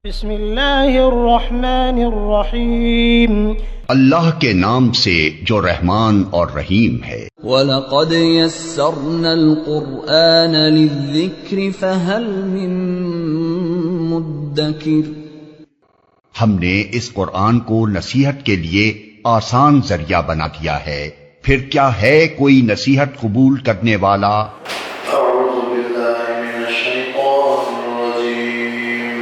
بسم اللہ الرحمن الرحیم، اللہ کے نام سے جو رحمان اور رحیم ہے۔ وَلَقَدْ يَسَّرْنَا الْقُرْآنَ لِلذِّكْرِ فَهَلْ مِن مُّدَّكِرٍ۔ ہم نے اس قرآن کو نصیحت کے لیے آسان ذریعہ بنا دیا ہے، پھر کیا ہے کوئی نصیحت قبول کرنے والا؟ اعوذ باللہ من الشیطان الرجیم،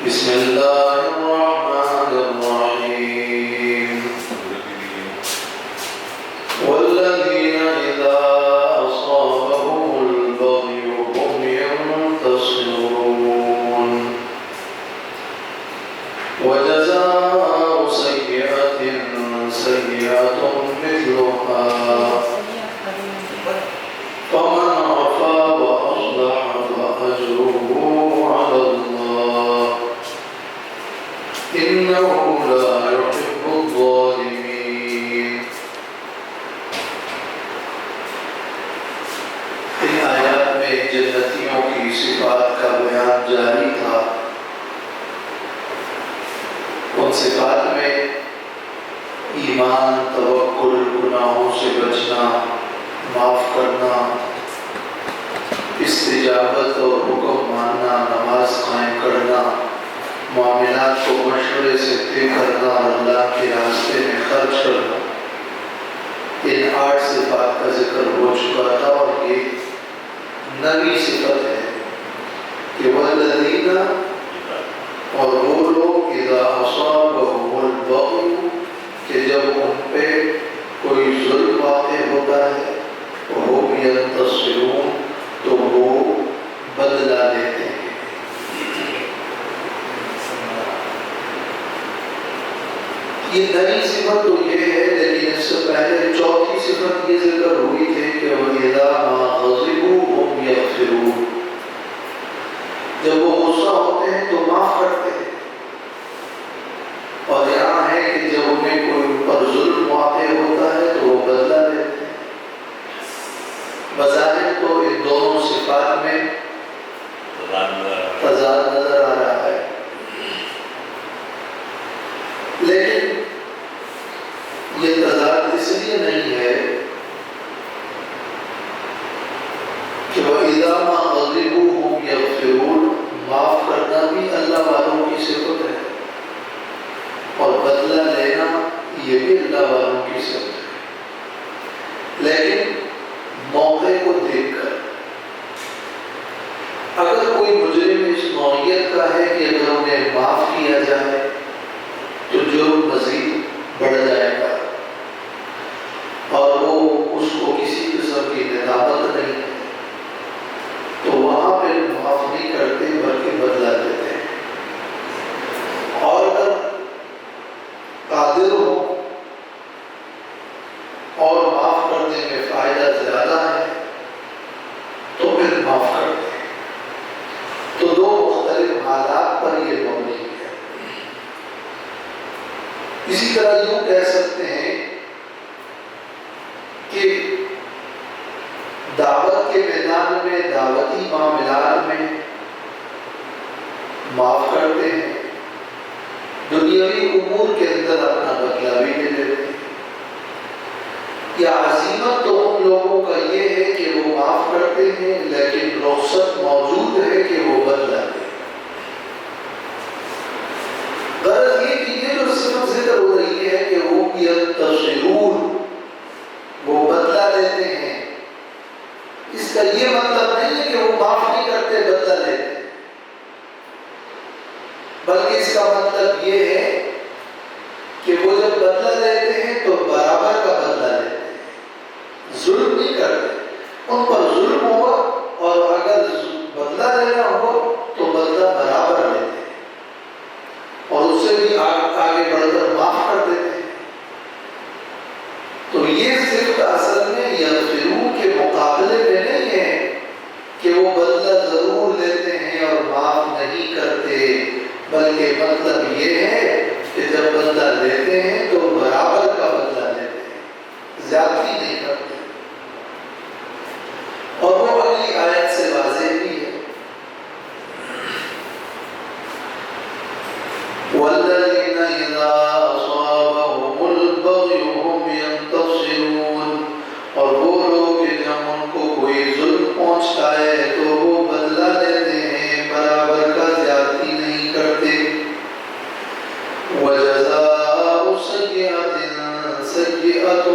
بسم اللہ الرحمن الرحیم، والذین اذا اصابهم البغی هم ينتصرون، وجزاء سیئة سیئة مثلها، فمن عفا وأصلح فأجره على الله إنه لا يحب الظالمين۔ ان آیات میں جنتیوں کی صفات کا بیان جاری تھا۔ ان صفات میں ایمان، توکل، گناہوں سے بچنا، معاف کرنا، استجابت اور حکم ماننا، نماز قائم کرنا، معاملات کو مشورے سے طے کرنا اور اللہ کے راستے میں خرچ کرنا، ان 8 صفات کا ذکر ہو چکا تھا، اور یہ نئی صفت ہے کہ والذین، اور وہ لوگ اذا اصابهم البغی، کہ جب ان پہ کوئی ظلم واقع ہوتا ہے، وهم ينتصرون، تو وہ بدلہ لیتے ہیں۔ یہ نئی صفت تو یہ ہے، لیکن اس سے پہلے چوتھی صفت یہ ذکر ہوئی تھی کہ وَإِذَا مَا غَضِبُوا هُمْ يَغْفِرُونَ، جب وہ غصہ ہوتے ہیں تو معاف کرتے ہیں، اور یہاں ہے کہ جب انہیں کوئی پر ظلم واقع ہوتا ہے تو وہ بدلہ لیتے ہیں۔ بظاہر تو ان دونوں صفات میں تضاد نظر آ رہا ہے، لیکن یہ تضاد اس لیے نہیں ہے کہ وَإِذَا مَا غَضِبُوا هُمْ يَغْفِرُونَ، معاف کرنا بھی اللہ والوں کی صفت ہے، اور بدلہ لینا یہ بھی اللہ والوں کی صفت ہے، لیکن موقع کو دیکھ کر۔ اگر کوئی مجرم اس نوعیت کا ہے کہ اگر انہیں معاف کیا جائے تو جرم مزید بڑھ جائے گا، اور وہ اس کو کسی قسم کی ندامت نہیں ہے، تو وہاں پہ معاف نہیں کرتے بلکہ بدلہ دیتے ہیں۔ اور اگر قادر ہو اور معاف کرنے میں فائدہ زیادہ ہے تو پھر معاف کرتے ہیں۔ تو دو مختلف حالات پر یہ مبنی ہے۔ اسی طرح یوں کہہ سکتے ہیں کہ دعوت کے میدان میں، دعوتی معاملات میں معاف کرتے ہیں، دنیاوی امور کے اندر اپنا بدلہ بھی لے لیتے ہیں۔ یا عزیمت تو ان لوگوں کا یہ ہے کہ وہ معاف کرتے ہیں، لیکن رخصت موجود ہے کہ وہ بدلہ لیں۔ غرض یہ کہ یہ جو صفت ذکر ہو رہی ہے کہ وہ ينتصرون، وہ بدلہ لیتے ہیں، اس کا یہ مطلب نہیں ہے کہ وہ معاف نہیں کرتے، بدلہ لیتے ہیں، بلکہ اس کا مطلب یہ ہے کہ وہ جب بدلہ لیتے ہیں تو برابر کا بدلہ لیتے ہیں، ظلم نہیں کرتے۔ ان پر ظلم ہوا اور اگر بدلہ لینا ہو تو بدلہ برابر لیتے ہیں، اور اس سے بھی آگے بڑھ کر معاف کر دیتے ہیں۔ تو یہ صرف اصل میں یغفرون کے مقابلے میں نہیں ہے کہ وہ بدلہ ضرور لیتے ہیں اور معاف نہیں کرتے، بلکہ مطلب یہ ہے کہ جب بدلہ لیتے ہیں تو برابر کا بدلہ لیتے ہیں، زیادتی نہیں کرتے۔ اور وہ اگلی آیت سے واضح بھی ہے والذین اذا اصابهم البغی هم ینتصرون، اور وہ لوگ کہ جب ان کو کوئی ظلم پہنچتا ہے تو وہ بدلہ لیتے ہیں، برابر کا زیادتی نہیں کرتے۔ وَجَزَاءُ سَيِّئَةٍ سَيِّئَةٌ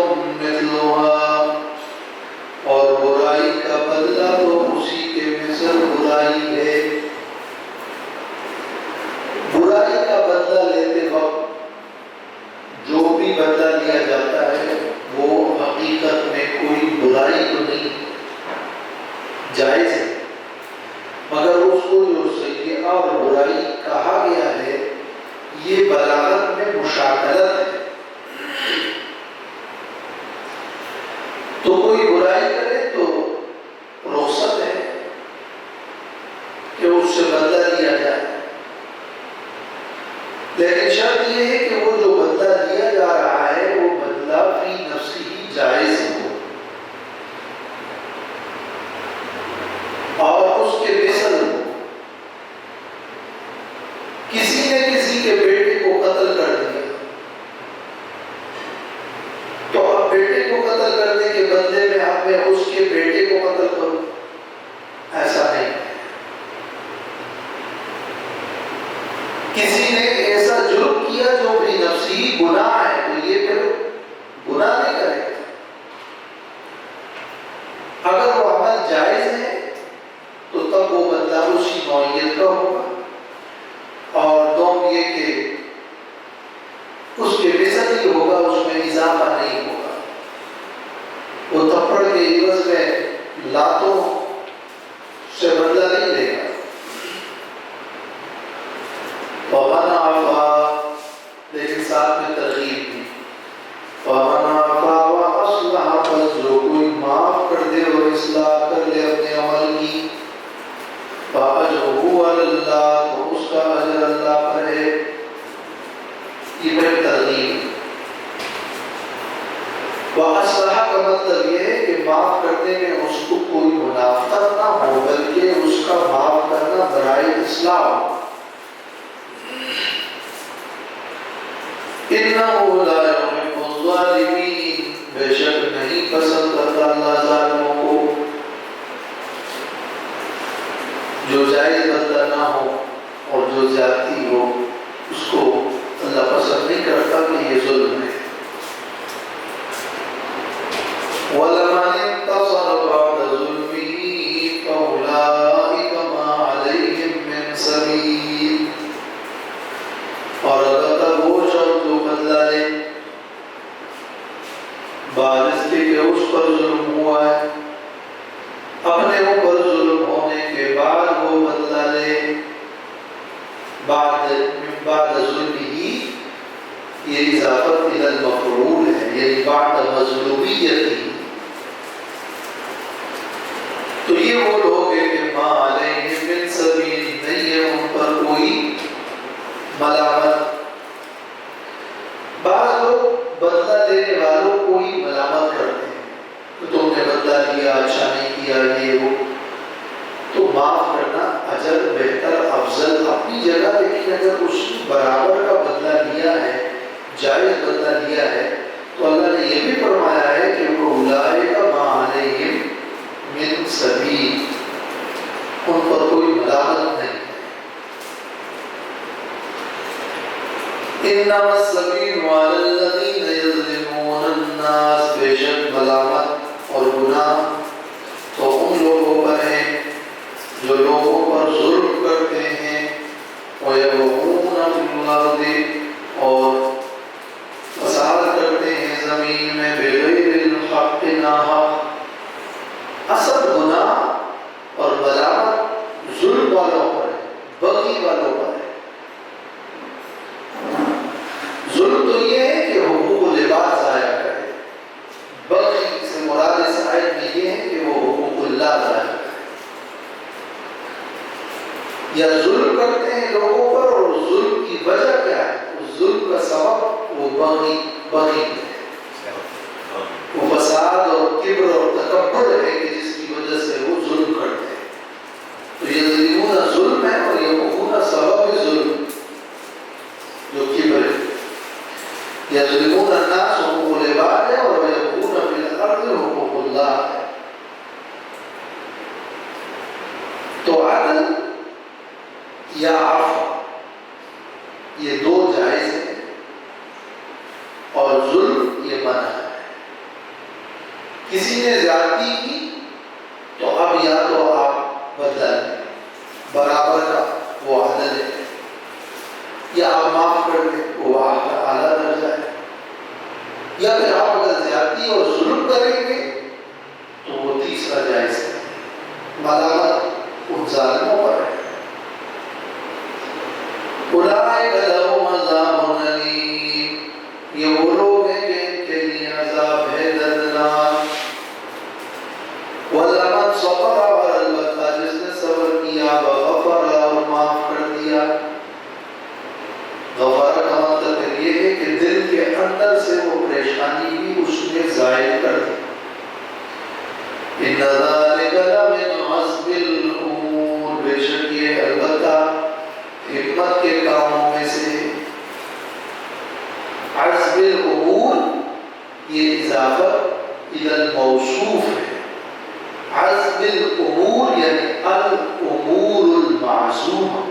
مِثْلُهَا، اور برائی کا بدلہ تو اسی کے مثل برائی ہے۔ برائی کا بدلہ لیتے وقت جو بھی بدلہ لیا جاتا ہے وہ حقیقت میں کوئی برائی تو نہیں، جائز ہے، مگر اس کو جو سیئہ اور برائی کہا گیا ہے یہ بلاغت میں مشاکلت ہے۔ تو کوئی برائی کرے تو رخصت ہے کہ اس سے بدلہ لیا جائے، لیکن شرط یہ ہے کہ وہ جو بدلہ لیا جا رہا ہے وہ بدلہ فی نفسی ہی جائز ہو اور اس کے مثل ہو۔ کسی نے کسی کے بیٹے کو قتل کر دیا تو اب بیٹے کو قتل کرنے کے بدلے میں اب میں اس کے بیٹے کو قتل کروں، ایسا نہیں۔ کسی نے ایسا جرم کیا جو بھی نفسی گناہ ہے تو یہ پھر گناہ نہیں کرے گا۔ اگر وہ عمل جائز ہے تو تب وہ بدلہ اسی نوعیت کا ہوگا، اور دوم یہ کہ اس کے مثل ہی ہوگا، اس میں اضافہ نہیں ہوگا۔ وہ تھپڑ کے عوض میں لاتوں سے بدلہ نہیں لے گا۔ وَمَنْ عَفَا، لیکن ساتھ میں ترغیب دی، وَمَنْ عَفَا وَأَصْلَحَ، بس جو کوئی معاف کر دے اور اصلاح کر لے اپنے عمل کی، فَأَجْرُهُ عَلَى اللَّهِ، تو اس کا اجر اللہ پر ہے۔ یہ پھر ترغیب۔ وَأَصْلَحَ کا مطلب یہ ہے کہ معاف کرنے میں اس کو کوئی منافقت نہ ہو، بلکہ اس کا معاف کرنا برائے اصلاح ہو۔ إِنَّهُ لَا يُحِبُّ الظَّالِمِينَ، بے شک نہیں پسند کرتا اللہ ظالموں کو۔ جو جائز بدلہ نہ ہو اور جو زیادتی ہو اس کو اللہ پسند نہیں کرتا کہ یہ ظلم ہے۔ وَلَمَنِ انتَصَرَ بَعْدَ ظُلْمِهِ فَأُولَٰئِكَ مَا عَلَيْهِم مِّن سَبِيلٍ، اور البتہ وہ شخص جو بدلہ لے بعد اس کے کہ اس پر ظلم ہوا ہے، اپنے اوپر ظلم ہونے کے بعد وہ بدلہ لے، بعد ظلم ہی، یہ اضافت الی المفعول ہے، یعنی بعد مظلومیت ہی، تو یہ وہ لوگ ہیں کہ ما علیہم من سبیل، نہیں ہے ان پر کوئی ملامت۔ بعض لوگ بدلہ لینے والوں کو ہی ملامت کرتے ہیں کہ تم نے بدلہ لیا، اچھا نہیں کیا، یہ وہ، تو معاف کرنا اجر بہتر افضل اپنی جگہ، لیکن اگر اس برابر کا بدلہ لیا ہے، جائز بدلہ لیا ہے، تو اللہ نے یہ بھی فرمایا ہے کہ وہ اولئک ما علیہم من سبیل، ان پر کوئی ملامت نہیں۔ انما السبیل علی الذین یظلمون الناس، بے شک ملامت اور گناہ تو ان لوگوں پر ہے جو لوگوں پر ظلم کرتے ہیں، وَيَبْغُونَ فِي الْأَرْضِ، اور فساد کرتے ہیں زمین میں، بغیر الحق، ناحق۔ اصل گناہ اور ملامت ظلم والوں پر ہے، بغی والوں پر ہے۔ ظلم تو یہ ہے کہ حقوق العباد ضائع کرے، بغی سے مراد اس آیت میں یہ ہے کہ وہ حقوق اللہ ضائع کرے، یا ظلم کرتے ہیں لوگوں پر، اور ظلم کی وجہ کیا ہے؟ اس ظلم کا سبب وہ بغی ہے، وہ فساد اور کبر اور تکبر ہے کہ جس کی وجہ سے وہ ظلم کرتے ہیں۔ تو یہ ظلم ظلم ہے اور یہ حقوق سبب ظلم۔ یا عفو، یہ دو جائز ہیں، اور ظلم یہ منع ہے۔ کسی نے زیادتی کی تو اب یا تو آپ بدلا لیں، برابر کا وہ عدل ہے، یا آپ معاف کر دیں، وہ اعلیٰ درجہ ہے، یا پھر آپ اگر زیادتی اور ظلم کریں گے تو وہ تیسرا جائز ہے، ملامت ان ظالموں پر ہے۔ اولئک لہم عذاب علیم، یہ وہ لوگ ہیں کہ ان کے لیے عذاب ہے دردناک۔ وَلَمَنْ صَبَرَ، اور البتہ جس نے صبر کیا، وَغَفَرَ، اور معاف کر دیا۔ غفر کا مطلب یہ ہے کہ دل کے اندر سے وہ پریشانی بھی اس نے ظاہر کر دی۔ إِنَّ ذَلِكَ لَمِنْ عَزْمِ الْأُمُورِ، بے شک یہ البتہ حکمت کے کاموں میں سے۔ عزم الامور یہ اضافہ الی الموصوف ہے، عزم الامور یعنی الامور المعزومہ،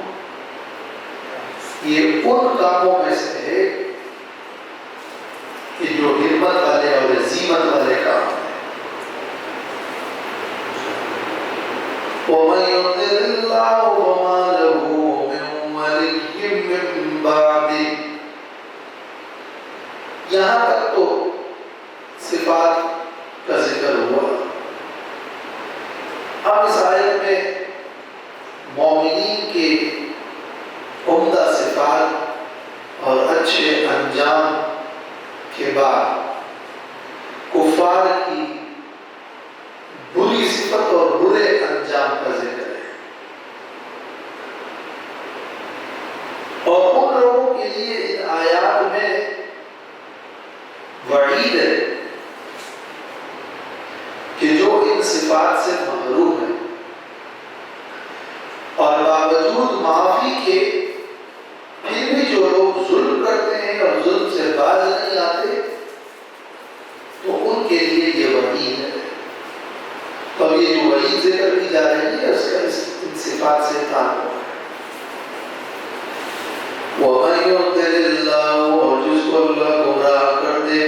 یہ ان کاموں میں سے ہے کہ جو ہمت والے اور عزیمت والے کام ہیں۔ وَمَن يُضْلِلِ اللَّهُ فَمَا لَهُ مِن وَلِيٍّ مِّن بَعْدِهِ، یہاں تک تو صفات کا ذکر ہوا۔ اب اس آیت میں مومنین کے عمدہ صفات اور اچھے انجام کے بعد کفار کی بری صفت اور برے انجام کا ذکر ہے، اور ان لوگوں کے لیے ان آیات میں وعید ہے کہ جو ان صفات سے محروم ہے اور باوجود معافی کے پھر بھی جو لوگ ظلم کرتے ہیں اور ظلم سے باز نہیں آتے، تو ان کے لیے یہ وعید ہے۔ تو یہ جو وعید ذکر کی جا رہی ہے اس کا ان صفات سے تعلق ہے۔ وَمَن يُضْلِلِ اللَّهُ، اور جس کو اللہ گمراہ کر دے،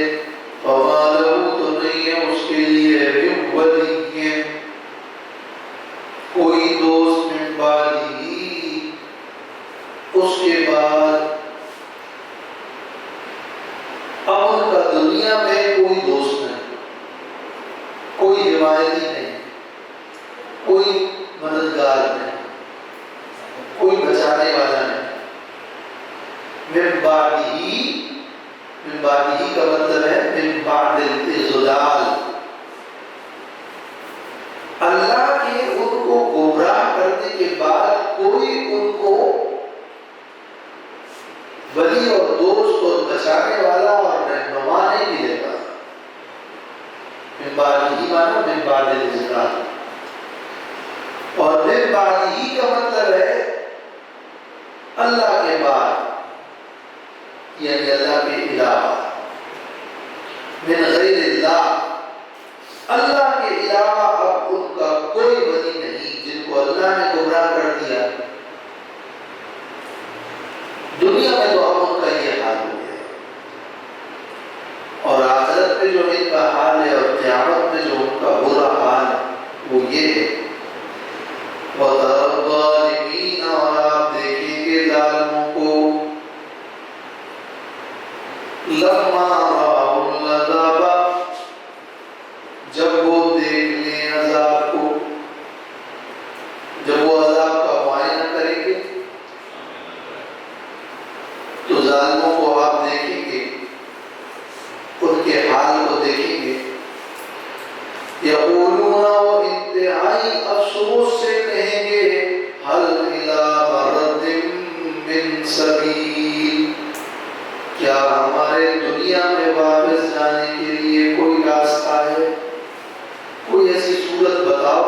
فَمَا لَهُ، تو نہیں ہے اس کے لیے مِن وَلِيٍّ، کوئی دوست، مِن بَعْدِهِ، اس کے بعد۔ اب ان کا دنیا میں کوئی دوست نہیں، کوئی حمایتی نہیں، کوئی مددگار نہیں، کوئی بچانے والا نہیں۔ من بعدہ کا مطلب ہے من بعد الاضلال، اللہ کے ان کو گمراہ کرنے کے بعد کوئی ان کو ولی اور دوست اور بچانے والا اور رہنما نہیں ملے گا۔ من بعدہ مانا من بعد الاضلال، اور من بعدہ کا مطلب ہے اللہ کے بعد، یعنی اللہ کے علاوہ۔ من غیر اللہ، اللہ کے علاوہ اب ان کا کوئی ولی نہیں جن کو اللہ نے گمراہ کر دیا۔ دنیا میں تو اب ان کا یہ حال ہو گیا، اور آخرت میں جو ان کا حال ہے اور قیامت میں جو ان کا برا حال ہے وہ یہ ہے۔ وَتَرَى الظَّالِمِينَ، اور آپ دیکھیں گے ظالموں کو، لَمَّا رَأَوُا الْعَذَابَ، جب وہ دیکھ لیں عذاب کو، جب وہ عذاب کا معائنہ کریں گے تو ظالموں کو آپ دیکھیں گے، ان کے حال کو دیکھیں گے۔ یقولون، وہ انتہائی افسوس سے کہیں گے، هل إلى مرد من سبیل، کیا ہمارے دنیا میں واپس جانے کے لیے کوئی راستہ ہے؟ کوئی ایسی صورت بتاؤ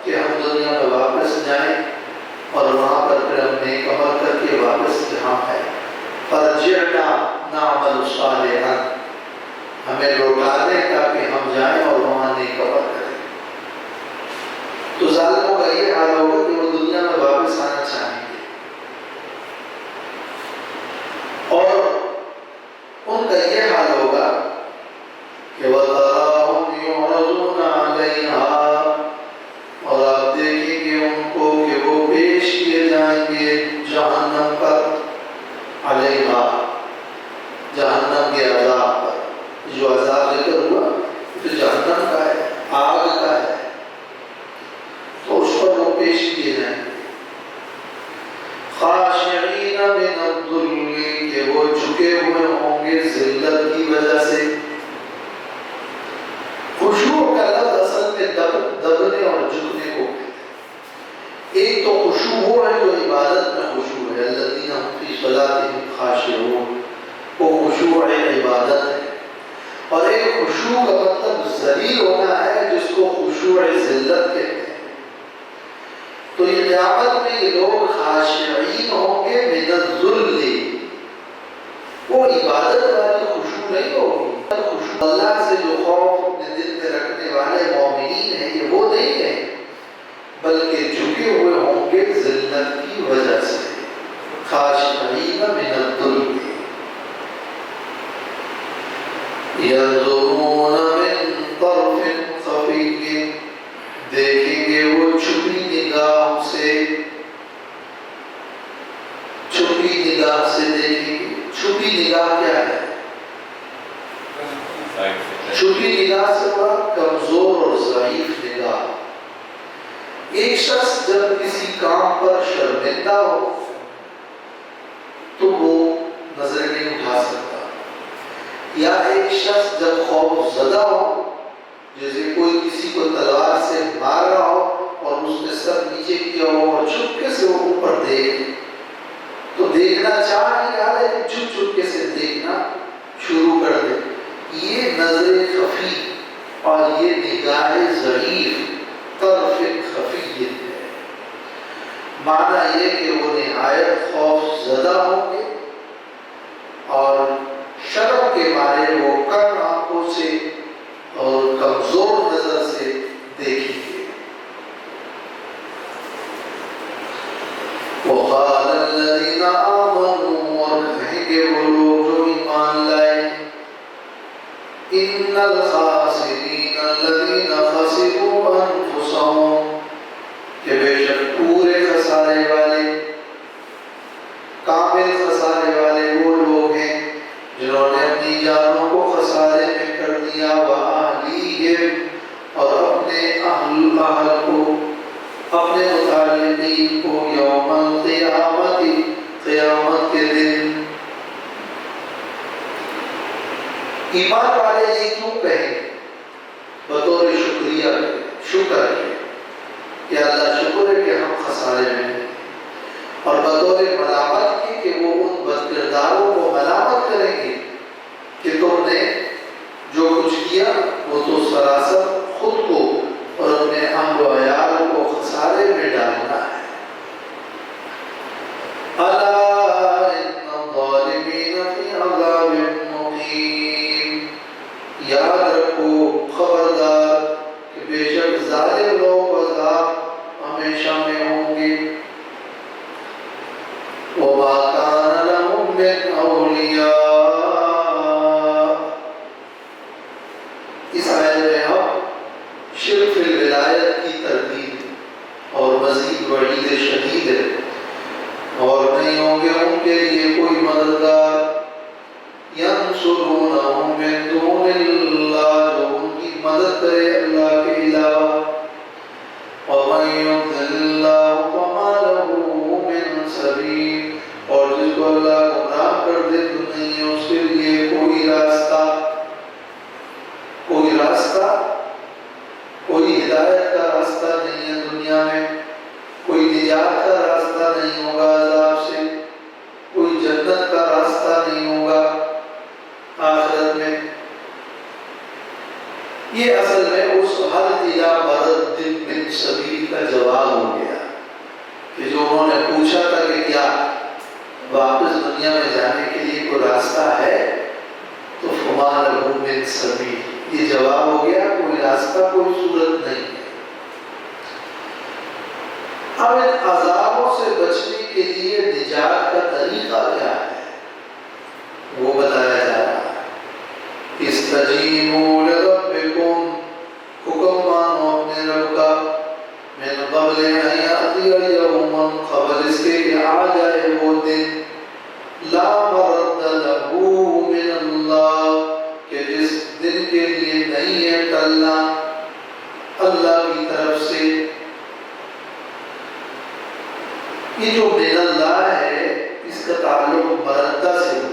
کہ ہم دنیا میں واپس جائیں اور وہاں پر پھر ہم نیک عمل کر کے واپس جہاں ہے فرجعنا نعمل صالحا، ہمیں لوٹا دیں تاکہ ہم جائیں اور وہاں نیک عمل کریں۔ تو ظالموں کا یہ حال ہوگا کہ وہ دنیا میں واپس آنا چاہیں گے، جہنم پر، علیہا جہنم کے عذاب پر. جو عذاب ذکر ہوا تو جہنم کا ہے، آگ کا ہے، تو اس پر وہ پیش کیے جائیں گے. خاشعین من الذل، کہ وہ جھکے ہوئے ہوں گے ذلت کی وجہ سے. خشوع کا لفظ اصل میں دبنے اور جھکنے کو کہتے ہیں. ایک تو خشوع وہ ہے جو عبادت میں خشوع ہے، الذین هم فی صلاتهم خاشعون، وہ خشوع عبادت ہے. اور ایک خشوع کا مطلب ذلیل ہونا ہے، جس کو خشوع ذلت کہتے ہیں. تو یہ قیامت میں یہ لوگ خاشعین ہوں گے من الذل، وہ عبادت والی خشوع نہیں ہوگی. خشوع اللہ سے جو خوف اپنے دل میں رکھنے والے مومنین ہیں، یہ وہ نہیں ہیں، بلکہ جھکے ہوئے ہوں گے ذلت کی وجہ سے. خاشعین من الذل ينظرون من طرف خفي، دیکھیں گے وہ چھپی نگاہ سے، چھپی نگاہ سے دیکھیں گے. چھپی نگاہ کیا ہے؟ چھپی نگاہ سے مراد کمزور اور ضعیف نگاہ. ایک شخص جب کسی کام پر شرمندہ ہو تو وہ نظر نہیں اٹھا سکتا، یا ایک شخص جب خوف زدہ ہو، جیسے کوئی کسی کو تلوار سے مار رہا ہو اور اس نے سر نیچے کیا ہو اور چپکے سے وہ اوپر دیکھ، تو دیکھنا چاہ نہیں رہا لیکن چپکے سے دیکھنا شروع کر دے. یہ نظر خفی اور یہ نگاہ ضعیف طرف خفی ہے. معنی یہ کہ وہ نہایت خوف زدہ ہوں گے اور شرم کے مارے وہ کم آنکھوں سے اور کمزور نظر سے دیکھیں گے. وقال الذين آمنوا، اور کہیں گے وہ لوگ جو ایمان لائے، ان الخاسرین الذين خسروا انفسهم، کہ بے شک پورے خسارے والے، کامل خسارے والے وہ لوگ ہیں جنہوں نے اپنی جانوں کو خسارے میں کر دیا، وَأَهْلِيهِمْ، اور اپنے اہل کو، اپنے متعلقین کو، یوم القیامت، قیامت کے دن. ایمان والے یہ کیوں کہیں؟ بطور شکریہ، شکر ہے کہ اللہ شکر ہے کہ ہم خسارے میں ہیں، اور بطور ملامت کی کہ وہ ان بد کرداروں کو ملامت کریں گے کہ تم نے جو کچھ کیا وہ تو سراسر خود کو اور اپنے اہل و عیال کو خسارے میں ڈالنا ہے. الا ان الظالمین فی عذاب مقیم، یاد رکھو، خبردار، کہ بے شک ظالم لوگ عذاب ہمیشہ میں ہوں گے. وما كان لهم من اولیاء، اس آیت میں ہم شرک فی الولایت کی تردید اور مزید وعید شدید ہے. اور نہیں ہوں گے ان کے لیے کوئی مددگار، ینصرونہم من دون اللہ، جو ان کی مدد کرے اللہ کے علاوہ. ومن یضلل اللہ فما له من سبیل، اور جس کو اللہ گمراہ کر دے تو نہیں ہے اس کے لیے کوئی راستہ، کوئی راستہ، کوئی ہدایت کا راستہ نہیں ہے دنیا میں، کوئی نجات کا راستہ نہیں ہوگا عذاب سے، کوئی جنت کا راستہ نہیں ہوگا آخرت میں. یہ اصل میں اس حل الی مرد من سبیل کا جواب ہو گیا کہ جو انہوں نے پوچھا تھا کہ کیا واپس دنیا میں جانے کے لیے کوئی راستہ ہے، تو فما لہ من سبیل، یہ جواب ہو گیا، کوئی راستہ، کوئی صورت نہیں ہے. اب ان عذابوں سے بچنے کے لیے نجات کا طریقہ کیا ہے وہ بتایا جا رہا ہے. استجیبوا لربکم، حکم مانو اپنے رب کا، من قبل ان یأتی یوم، قبل اس کے کہ آ جائے وہ یہ جو من اللہ ہے اس کا تعلق مردہ سے ہو،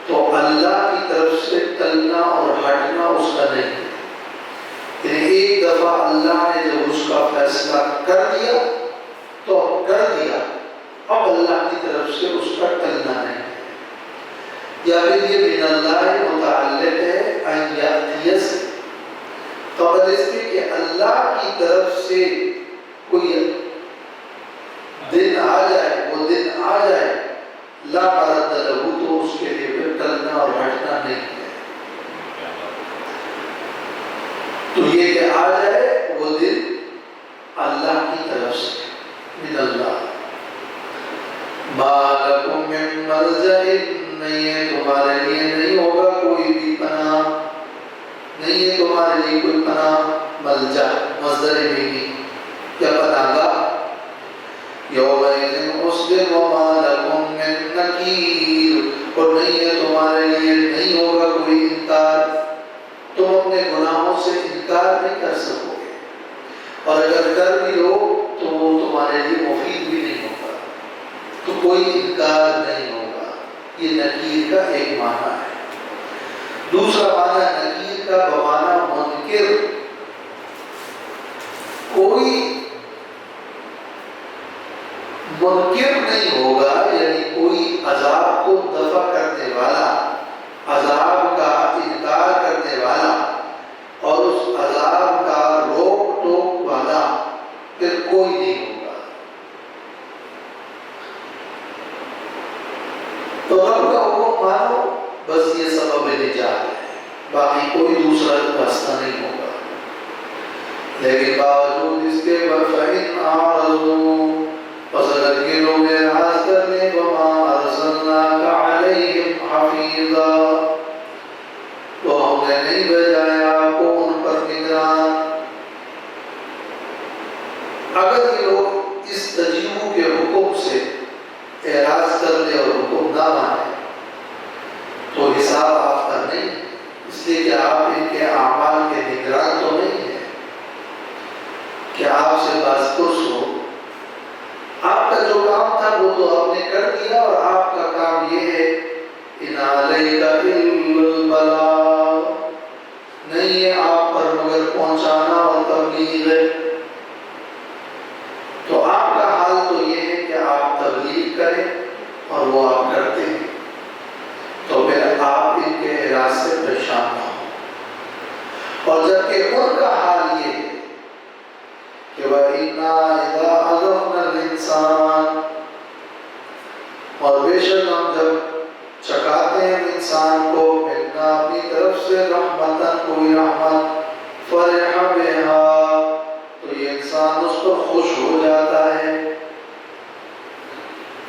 تو اللہ کی طرف سے ٹلنا اور ہٹنا اس کا نہیں ہے۔ یعنی ایک دفعہ اللہ نے جب اس کا فیصلہ کر دیا تو کر دیا، اب اللہ کی طرف سے اس کا ٹلنا نہیں ہے۔ یا پھر یہ من اللہ متعلق ہے ان یأتی سے، قبل اس کے کہ اللہ کی طرف سے کوئی دن آ جائے، وہ دن آ جائے، لا مرد لہو، تو اس کے لیے پھر ٹلنا اور ہٹنا نہیں ہے۔ تو یہ کہ آ جائے وہ دن اللہ کی طرف سے، من اللہ۔ ما لکم من ملجأ، نہیں ہے تمہارے لیے، نہیں ہوگا کوئی بھی پناہ، نہیں ہے تمہارے لیے کوئی پناہ۔ ملجأ مصدر بھی یا پناہ گاہ۔ یومئذ اس دن وما لکم من نکیر، اور نہیں ہے تمہارے لیے، نہیں ہوگا کوئی انکار، تم اپنے گناہوں سے انکار نہیں کر سکو گے، اور اگر کر بھی لو تو وہ تمہارے لیے مفید بھی نہیں ہوگا، تو کوئی انکار نہیں ہوگا۔ یہ نکیر کا ایک معنی ہے۔ دوسرا معنی نکیر کا بمعنی منکر، کوئی منکر نہیں ہوگا، یعنی کوئی عذاب کو دفع کرنے والا، عذاب کا انکار کرنے والا اور اس عذاب کا روک ٹوک والا پھر کوئی نہیں ہوگا۔ تو رب کا حکم مانو، بس یہ سبب نجات ہے، باقی کوئی دوسرا راستہ نہیں ہوگا۔ لیکن باوجود اس کے فَإِنْ أَعْرَضُوا، پس اگر یہ لوگ اعراض کر لیں، وَمَا أَرْسَلْنَاكَ عَلَيْهِمْ حَفِيظًا، تو ہم نے نہیں بھیجا آپ کو ان پر نگران۔ اگر یہ لوگ اس تجیب کے حکم سے اعراض کر لیں اور حکم نہ مانے تو حساب آپ کا نہیں، اس لیے کہ آپ ان کے اعمال کے نگران تو نہیں ہیں کہ آپ سے باز پرس ہو۔ آپ کا جو کام تھا وہ تو آپ نے کر دیا، اور آپ کا کام یہ ہے ان علیک الا البلاغ، نہیں ہے آپ پر مگر پہنچانا اور تبلیغ ہے۔ تو آپ کا حال تو یہ ہے کہ آپ تبلیغ کریں اور وہ آپ کرتے ہیں، تو پھر آپ ان کے اعراض سے پریشان نہ ہوں۔ اور جبکہ ان کا حال یہ ہے کہ وَإِنَّا إِذَا أَذَقْنَا الْإِنسَانَ، اور بے شک ہم جب چکاتے ہیں انسان کو ملنا اپنی طرف سے رحمتاً، کوئی رحمت، فرح بہا، تو یہ انسان اس پر خوش ہو جاتا ہے۔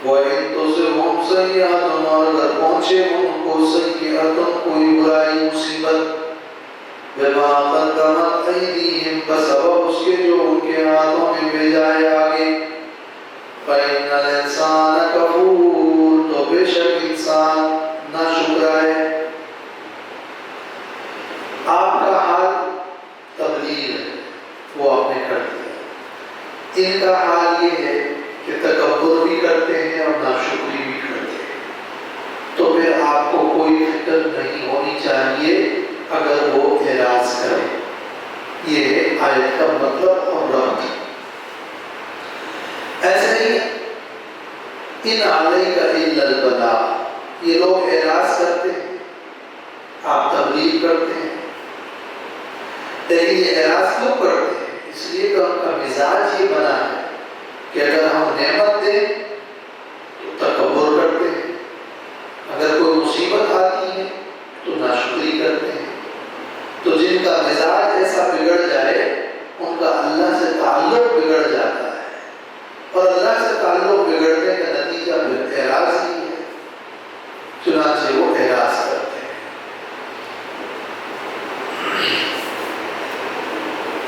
وَإِن تُصِبْهُمْ سَيِّئَةٌ، اور اگر پہنچے ان کو سیئۃ، کوئی برائی مصیبت، بِمَا قَدَّمَتْ أَيْدِيهِمْ، بسبب اس کے جو ان کے ہاتھوں میں بھیجا ہے آگے، فَإِنَّ الْإِنسَانَ كَفُورٌ، تو بے شک انسان ناشکرا ہے۔ آپ کا حال تبلیغ ہے، وہ آپ نے کر دیا۔ ان کا حال یہ ہے کہ تکبر بھی کرتے ہیں اور ناشکری بھی کرتے ہیں، تو پھر آپ کو کوئی فکر نہیں ہونی چاہیے اگر وہ اعراض کرے۔ یہ آیت کا مطلب اور ربط۔ ایسے ہی ان علیک الا البلاغ، یہ لوگ اعراض کرتے ہیں، آپ تبلیغ کرتے ہیں، لیکن یہ اعراض کیوں کرتے ہیں؟ اس لیے کہ ان کا مزاج یہ بنا ہے کہ اگر ہم نعمت دیں تو تکبر کرتے ہیں، اگر کوئی مصیبت آتی ہے تو ناشکری کرتے ہیں۔ تو جن کا مزاج ایسا بگڑ جائے ان کا اللہ سے تعلق بگڑ جاتا ہے، اور اللہ سے تعلق بگڑنے کا نتیجہ اعراض ہی ہے، چنانچہ وہ اعراض کرتے ہیں۔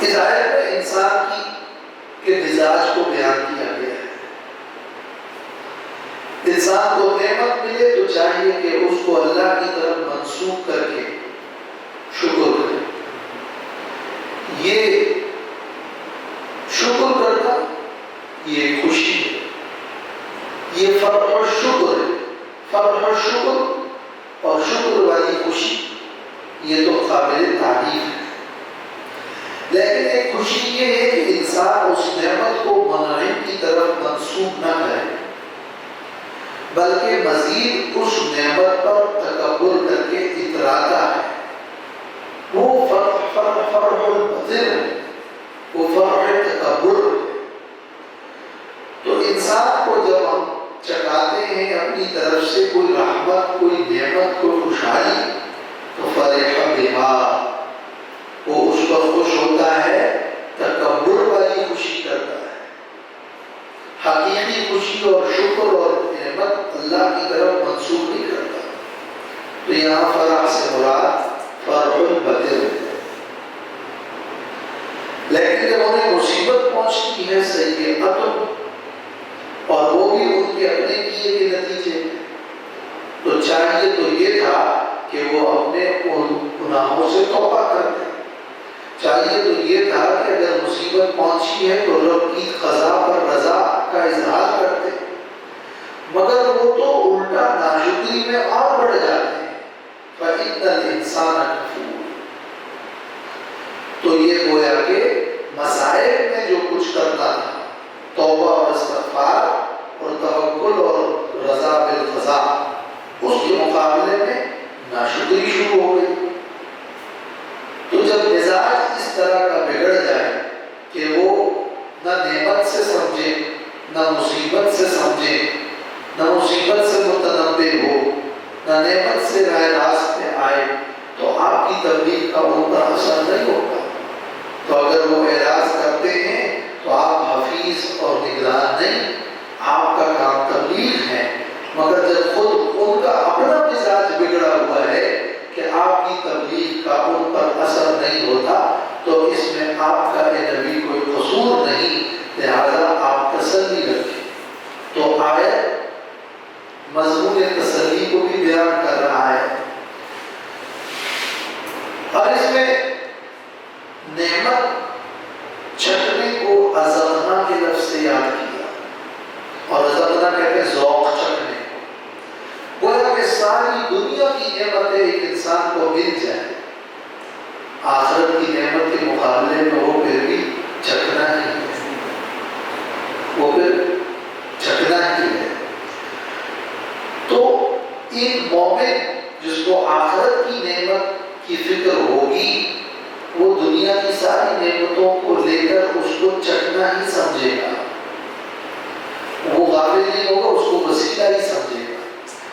اس آیت میں انسان کے مزاج کو بیان کیا گیا ہے۔ انسان کو نعمت ملے تو چاہیے کہ اس کو اللہ کی طرف منسوب کر کے شکر کرے۔ یہ شکر کرنا یہ خوشی ہے، فرح الشکر ہے، فرح الشکر اور شکر والی خوشی یہ تو قابل تعریف ہے، لیکن ایک خوشی یہ ہے کہ انسان اس نعمت کو منعم کی طرف منسوب نہ کرے، بلکہ مزید اس نعمت پر تکبر کر کے اتراتا ہے۔ وہ فرح البطر ہے، وہ فرح تکبر ہے۔ تو انسان کو جب ہم چکاتے ہیں اپنی طرف سے کوئی رحمت، کوئی نعمت، کوئی خوشحالی، تو فرح بہا، وہ اس پر خوش ہوتا ہے، تکبر والی خوشی کرتا ہے۔ حقیقی خوشی اور شکر اور نعمت اللہ کی طرف منسوب نہیں کرتا۔ تو یہاں فرح سے مراد فرح البطر ہے۔ لیکن جب انہیں مصیبت پہنچتی ہے سیئۃ، اور وہ بھی ان کے اپنے کیے کے نتیجے میں، تو چاہیے تو یہ تھا کہ وہ اپنے ان گناہوں سے توبہ کرتے، چاہیے تو یہ تھا کہ اگر مصیبت پہنچی ہے تو رب کی قضا پر رضا کا اظہار کرتے، مگر وہ تو الٹا ناشکری میں اور بڑھ جاتے ہیں۔ فَإِنَّ الْإِنسَانَ كَفُورٌ۔ تو یہ گویا کہ مصائب میں جو کچھ کرتا تھا، توبہ اور استغفار اور توکل اور رضا بالقضا، اس کے مقابلے میں ناشکری شروع ہو گئی۔ تو جب مزاج اس طرح کا بگڑ جائے کہ وہ نہ نعمت سے سمجھے، نہ مصیبت سے سمجھے، نہ مصیبت سے متنبہ ہو، نہ نعمت سے راہ راست پہ آئے، تو آپ کی تبلیغ کا ان پر اثر نہیں ہوگا۔ تو اگر وہ اعراض کرتے ہیں تو آپ حفیظ اور نگران نہیں، آپ کا کام تبلیغ ہے، مگر جب خود ان کا اپنا مزاج بگڑا ہوا ہے کہ آپ کی تبلیغ کا ان پر اثر نہیں ہوتا، تو اس میں آپ کا اے نبی کوئی قصور نہیں، لہذا آپ تسلی رکھیں۔ تو آیت مضمون تسلی کو بھی بیان کر رہا ہے، اور اس میں نعمت چکھنے کو ازغنا کے لفظ سے یاد کیا، اور ازغنا کہتے ہیں ذوق چکھنے کو۔ گویا کہ ساری دنیا کی نعمتیں ایک انسان کو مل جائیں، آخرت کی نعمت کے مقابلے میں وہ پھر بھی چکھنا ہی ہے، وہ پھر چکھنا ہی ہے۔ تو ایک مومن جس کو آخرت کی نعمت کی فکر ہوگی، وہ دنیا کی ساری نعمتوں کو لے کر اس کو چکھنا ہی سمجھے گا، وہ غافل نہیں ہوگا، اس کو وسیلہ ہی سمجھے گا۔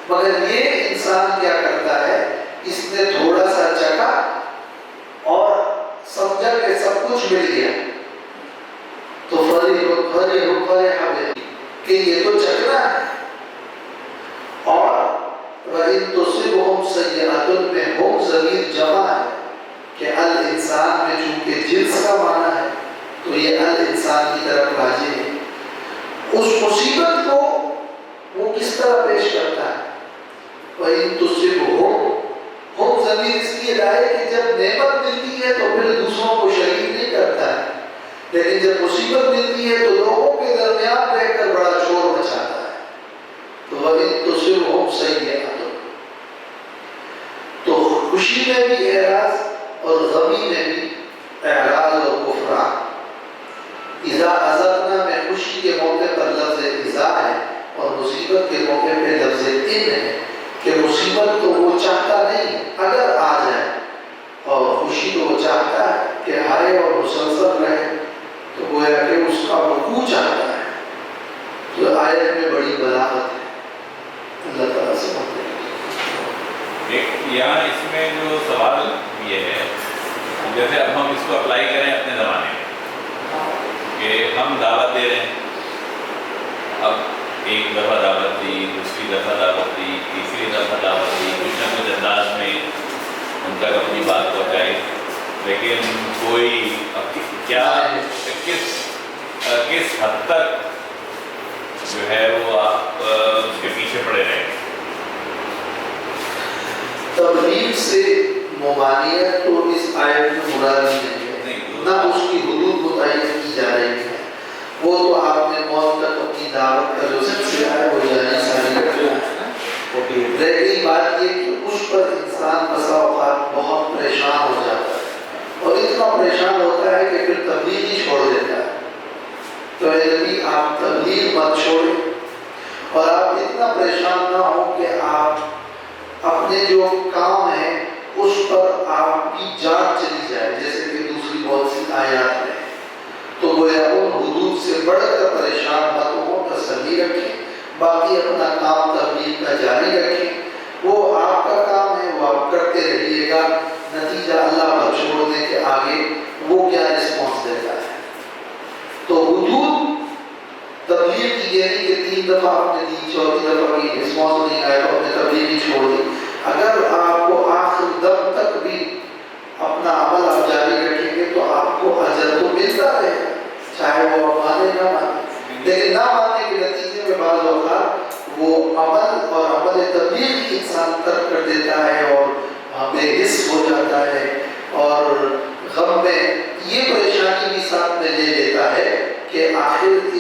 مگر یہ انسان کیا کرتا ہے، اس نے تھوڑا سا چکھا اور سمجھا کہ سب کچھ مل گیا، تو فرح کہ یہ تو چکھنا ہے۔ اور وَإِن تُصِبْهُمْ سَيِّئَةٌ میں ہم ضمیر جمع ہے کہ الانسان میں چونکہ جنس کا معنی ہے تو یہ الانسان کی طرف راجع ہے۔ اس مصیبت کو وہ کس طرح پیش کرتا ہے؟ وَإِن تُصِبْهُمْ، ہم ضمیر اس لیے لائے کہ جب نعمت ملتی ہے تو پھر دوسروں کو شریک نہیں کرتا ہے، لیکن جب مصیبت ملتی ہے تو لوگوں کے درمیان رہ کر بڑا شور مچاتا ہے۔ تو وَإِن تُصِبْهُمْ سَيِّئَةٌ، تو خوشی میں بھی اعراض اور غمی میں بھی اعراض اور کفران۔ اذا اذقنا میں خوشی کے موقع پر لفظ اذا ہے، اور مصیبت کے موقع پہ لفظ ان ہے، کہ مصیبت تو وہ چاہتا نہیں اگر آ جائے، اور خوشی تو وہ چاہتا ہے کہ آئے اور مسلسل رہے، تو گویا کہ اس کا وقوع چاہتا ہے۔ تو آیت میں بڑی بلاغت ہے، اللہ تعالیٰ سے مانتے ہیں۔ یہاں اس میں جو سوال یہ ہے، جیسے اب ہم اس کو اپلائی کریں اپنے زمانے میں کہ ہم دعوت دے رہے ہیں، اب ایک دفعہ دعوت دی، دوسری دفعہ دعوت دی، تیسری دفعہ دعوت دی، کچھ نہ کچھ انداز میں ان تک اپنی بات پہنچائی، لیکن کوئی کیا کس حد تک جو ہے وہ آپ اس کے پیچھے پڑے رہے ہیں؟ تبلیغ سے ممانعت تو اس آیت میں مراد نہیں ہے، نہ اس کی حدود متعین کی جا رہی ہے، وہ تو آپ نے موت تک اپنی دعوت کا جو سلسلہ ہے وہ جاری رہ گئی بات یہ کہ اس پر انسان بسا اوقات بہت پریشان ہو جاتا ہے اور اتنا پریشان ہوتا ہے کہ پھر تبلیغ ہی چھوڑ دیتا ہے. تو اے نبی آپ تبلیغ مت چھوڑیں اور آپ اتنا پریشان نہ ہو کہ آپ اپنے جو کام ہے اس پر آپ کی جان چلی جائے، جیسے کہ دوسری بہت سی آیات میں. تو گویا ان حدود سے بڑھ کر پریشان مت ہو، تسلی رکھیں، باقی اپنا کام تبلیغ کا جاری رکھیں. وہ آپ کا کام ہے، وہ آپ کرتے رہیے گا، نتیجہ اللہ پر چھوڑ دیں کہ آگے وہ کیا رسپانس دیتا ہے. تو حدود تبلیغ کی یہ نہیں کہ 3 دفعہ آپ نے دی، 4تھی دفعہ کی رسپانس نہیں آیا تو آپ نے تبلیغ ہی چھوڑ دی. اگر آپ کو آخر دم تک بھی اپنا عمل آپ جاری رکھیں گے تو آپ کو اجر تو ملتا رہے گا، چاہے وہ مانے نہ مانے. لیکن نہ ماننے کے نتیجے میں بعض اوقات وہ عمل اور عمل تبلیغ ہی انسان ترک کر دیتا ہے اور بے حس ہو جاتا ہے اور غم میں یہ پریشانی بھی ساتھ میں لے لیتا ہے کہ آخر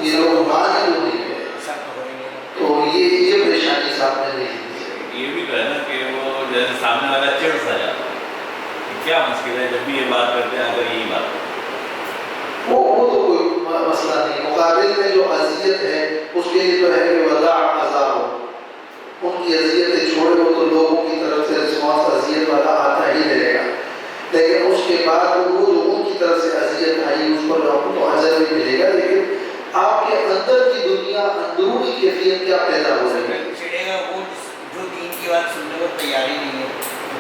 یہ لوگ مان کیوں نہیں ہے. تو یہ پریشانی ساتھ میں نہیں لیتی. یہ بھی تو ہے نا کہ وہ جیسے سامنے والا چڑ سا جاتا ہے، کیا مشکل ہے جب بھی یہ بات کرتے ہیں اگر یہی بات وہ تو کوئی مسئلہ نہیں. مقابل میں جو اذیت ہے اس کے لیے تو ہے کہ وداع عذاب ہو، ان کی اذیتیں چھوڑے ہو تو لوگوں کی طرف سے رسپانس اذیت والا آتا ہی رہے گا. لیکن اس کے بعد وہ جو ان کی طرف سے اذیت آئی اس پر آپ کو تو اجر بھی ملے گا. لیکن آپ کے اندر کی دنیا اندرونی کیفیت کیا پیدا ہو رہی ہے؟ چڑھے گا وہ جو دین کی بات سننے کو تیاری نہیں ہے،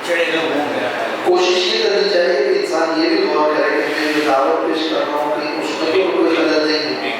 چڑھے گا وہ میرا خیال ہے. کوشش یہ کرنی چاہیے کہ انسان یہ بھی غور کرے کہ میں جو دعوت پیش کر رہا ہوں کہ اس میں کوئی خلل نہیں ہے.